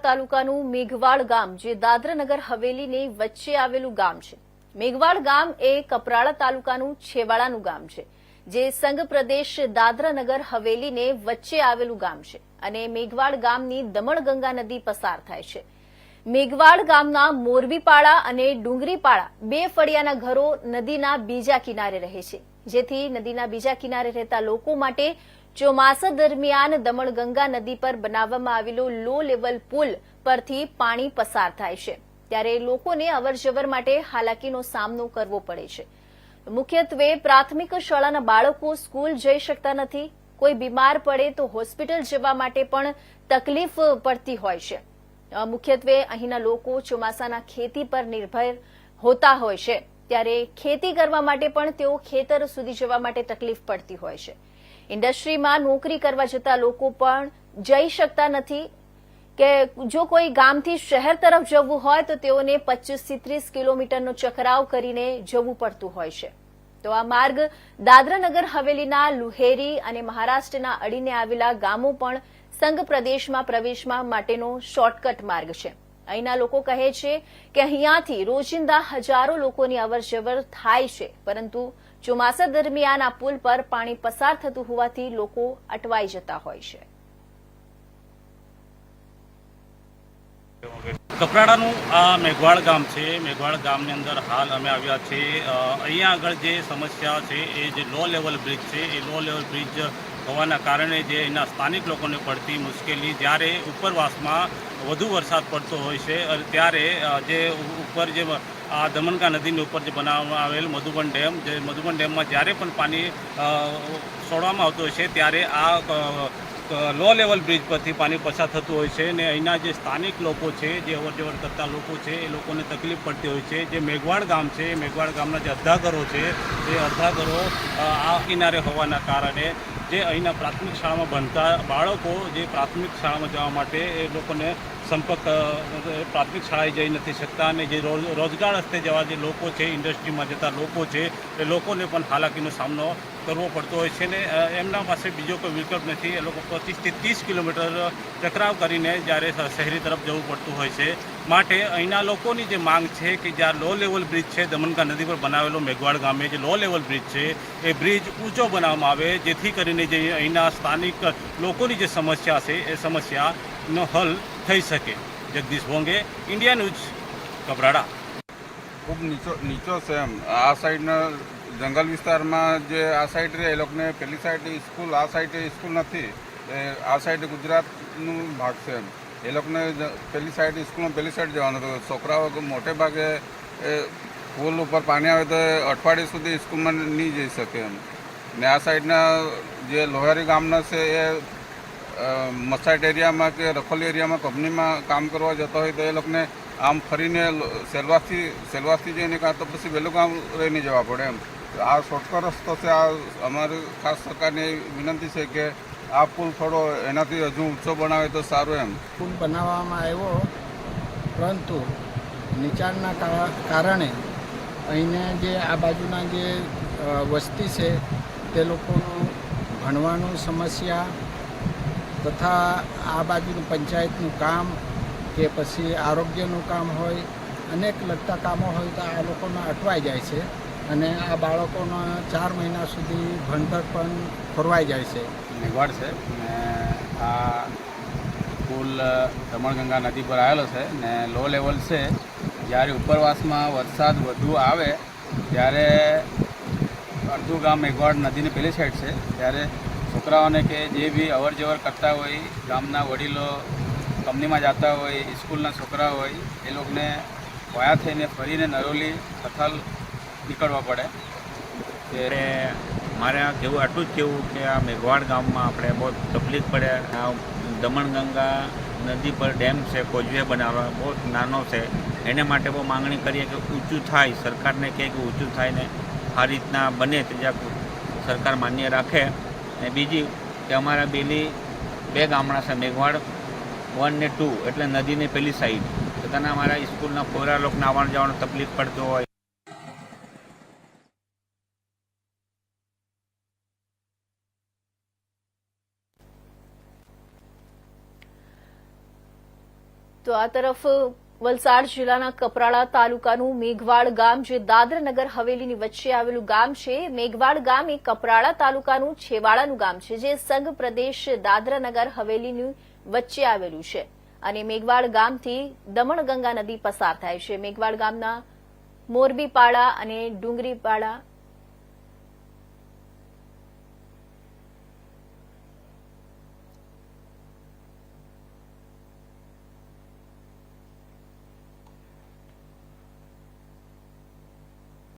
તાલુકાનું મેઘવાડ ગામ જે દાદરાનગર હવેલીની વચ્ચે આવેલું ગામ છે। મેઘવાડ ગામ એ કપરાડા તાલુકાનું છેવાડાનું ગામ છે, જે સંઘ પ્રદેશ દાદરાનગર હવેલીને વચ્ચે આવેલું ગામ છે અને મેઘવાડ ગામની દમણગંગા નદી પસાર થાય છે। મેઘવાડ ગામના મોરબીપાડા અને ડુંગરીપાડા બે ફળિયાના ઘરો નદીના બીજા કિનારે રહે છે, જેથી નદીના બીજા કિનારે રહેતા લોકો માટે ચોમાસા દરમિયાન દમણગંગા નદી પર બનાવવામાં આવેલો લો લેવલ પુલ પરથી પાણી પસાર થાય છે, ત્યારે લોકોને અવરજવર માટે હાલાકીનો સામનો કરવો પડે છે। મુખ્યત્વે પ્રાથમિક શાળાના બાળકો સ્કૂલ જઈ શકતા નથી, કોઈ બીમાર પડે તો હોસ્પિટલ જવા માટે પણ તકલીફ પડતી હોય છે। મુખ્યત્વે અહીંના લોકો ચોમાસાના ખેતી પર નિર્ભર હોતા હોય છે, ત્યારે ખેતી કરવા માટે પણ તેઓ ખેતર સુધી જવા માટે તકલીફ પડતી હોય છે। ઇન્ડસ્ટ્રીમાં નોકરી કરવા જતા લોકો પણ જઈ શકતા નથી કે જો કોઈ ગામથી શહેર તરફ જવું હોય તો તેઓને 25 થી 30 કિલોમીટરનો ચકરાવ કરીને જવું પડતું હોય છે। તો આ માર્ગ દાદરાનગર હવેલીના લુહેરી અને મહારાષ્ટ્રના અડીને આવેલા ગામો પણ સંઘ પ્રદેશમાં પ્રવેશવા માટેનો શોર્ટકટ માર્ગ છે। અહીંના લોકો કહે છે કે અહીંયાથી રોજિંદા હજારો લોકોની અવરજવર થાય છે, પરંતુ ચોમાસા દરમિયાન આ પુલ પર પાણી પસાર થતું હોવાથી લોકો અટવાઈ જતા હોય છે। કપરાડાનું આ મેઘવાડ ગામ છે। મેઘવાડ ગામની અંદર હાલ અમે આવ્યા છીએ। અહીંયા આગળ જે સમસ્યા છે એ જે લો લેવલ બ્રિજ છે, એ લો લેવલ બ્રિજ હોવાના કારણે જે એના સ્થાનિક લોકોને પડતી મુશ્કેલી, જ્યારે ઉપરવાસમાં વધુ વરસાદ પડતો હોય છે ત્યારે જે ઉપર જે આ દમણગંગા નદીની ઉપર જે બનાવવામાં આવેલ મધુબન ડેમ, જે મધુબન ડેમમાં જ્યારે પણ પાણી છોડવામાં આવતું હોય છે ત્યારે આ લો લેવલ બ્રિજ પરથી પાણી પસાર થતું હોય છે ને અહીંના જે સ્થાનિક લોકો છે, જે અવરજવર કરતા લોકો છે, એ લોકોને તકલીફ પડતી હોય છે। જે મેઘવાડ ગામ છે, મેઘવાડ ગામના જે અડધા ઘરો છે, એ અડધા ઘરો આ કિનારે હોવાના કારણે જે અહીંના પ્રાથમિક શાળામાં ભણતા બાળકો જે પ્રાથમિક શાળામાં જવા માટે એ લોકોને સંપર્ક પ્રાથમિક શાળાએ જઈ નથી શકતા અને જે રોજગાર રસ્તે જવા જે લોકો છે, ઇન્ડસ્ટ્રીમાં જતા લોકો છે, એ લોકોને પણ હાલાકીનો સામનો કરવો પડતો હોય છે ને એમના પાસે બીજો કોઈ વિકલ્પ નથી। એ લોકો 25 થી 30 કિલોમીટર ચકરાવ કરીને જ્યારે શહેરી તરફ જવું પડતું હોય છે। માટે અહીંના લોકોની જે માંગ છે કે જ્યાં લો લેવલ બ્રિજ છે, દમણગંગા નદી પર બનાવેલો મેઘવાડ ગામે જે લો લેવલ બ્રિજ છે, એ બ્રિજ ઊંચો બનાવવામાં આવે, જેથી કરીને જે અહીંના સ્થાનિક લોકોની જે સમસ્યા છે એ સમસ્યાનો હલ થઈ શકે। Jagdish Bhonge, India news, Kaprada. ખૂબ નીચો છે એમ આ સાઈડના જંગલ વિસ્તારમાં જે આ સાઈડ રહે એ લોકોને પેલી સાઈડ સ્કૂલ, આ સાઈડ સ્કૂલ નથી, આ સાઈડ ગુજરાતનું ભાગ છે એમ એ લોકોને પેલી સાઈડ સ્કૂલમાં પેલી સાઈડ જવાનું હતું। છોકરાઓ મોટે ભાગે પુલ ઉપર પાણી આવે તો અઠવાડિયે સુધી સ્કૂલમાં નહીં જઈ શકે એમ ને આ સાઈડના જે લોહારી ગામના છે એ મસાઈટ એરિયામાં કે રખોલી એરિયામાં કંપનીમાં કામ કરવા જતા હોય તો એ લોકોને આમ ફરીને સેલવાસથી જઈને કાં તો પછી વહેલું ગામ રહીને જવા પડે એમ। આ શોર્ટકટ રસ્તો છે। આ અમારી ખાસ સરકારની વિનંતી છે કે આ પુલ થોડો એનાથી હજુ ઊંચો બનાવે તો સારું એમ। પુલ બનાવવામાં આવ્યો, પરંતુ નીચાણના કારણે અહીંને જે આ બાજુના જે વસ્તી છે તે લોકોનું ભણવાનું સમસ્યા તથા આ બાજુનું પંચાયતનું કામ કે પછી આરોગ્યનું કામ હોય, અનેક લગતા કામો હોય તો આ લોકોને અટવાઈ જાય છે અને આ બાળકોના 4 મહિના સુધી ભણતર પણ ખોરવાઈ જાય છે। મેઘવાડ છે ને આ પુલ દમણગંગા નદી પર આવેલો છે ને લો લેવલ છે। જ્યારે ઉપરવાસમાં વરસાદ વધુ આવે ત્યારે અડધું ગામ મેઘવાડ નદીની પેલી સાઈડ છે, ત્યારે છોકરાઓને કે જે બી અવર જવર કરતા હોય, ગામના વડીલો કંપનીમાં જતા હોય, સ્કૂલના છોકરા હોય, એ લોકોને વયા થઈને ફરીને નરોલી સથલ નીકળવા પડે। ત્યારે મારે કેવું આટલું જ કહેવું કે આ મેઘવાડ ગામમાં આપણે બહુ તકલીફ પડે। આ દમણગંગા નદી પર ડેમ છે, કોઝવે બનાવવા બહુ નાનો છે, એને માટે બહુ માંગણી કરીએ કે ઊંચું થાય, સરકારને કહે કે ઊંચું થાય ને આ રીતના બને તો જ્યાં સરકાર માન્ય રાખે। ને બીજી કે અમારા બે ગામડા છે, મેઘવાડ 1 ને 2 એટલે નદીની પેલી સાઈડ, પોતાના અમારા સ્કૂલના પોરા લોકોને આવવાનું જવાનું તકલીફ પડતો હોય। તો આ તરફ વલસાડ જિલ્લાના કપરાડા તાલુકાનું મેઘવાડ ગામ જે દાદરાનગર હવેલીની વચ્ચે આવેલું ગામ છે. મેઘવાડ ગામ એ કપરાડા તાલુકાનું છેવાડાનું ગામ છે જે સંઘ પ્રદેશ દાદરાનગર હવેલીની વચ્ચે આવેલું છે અને મેઘવાડ ગામથી દમણગંગા નદી પસાર થાય છે. મેઘવાડ ગામના મોરબીપાડા અને ડુંગરીપાડા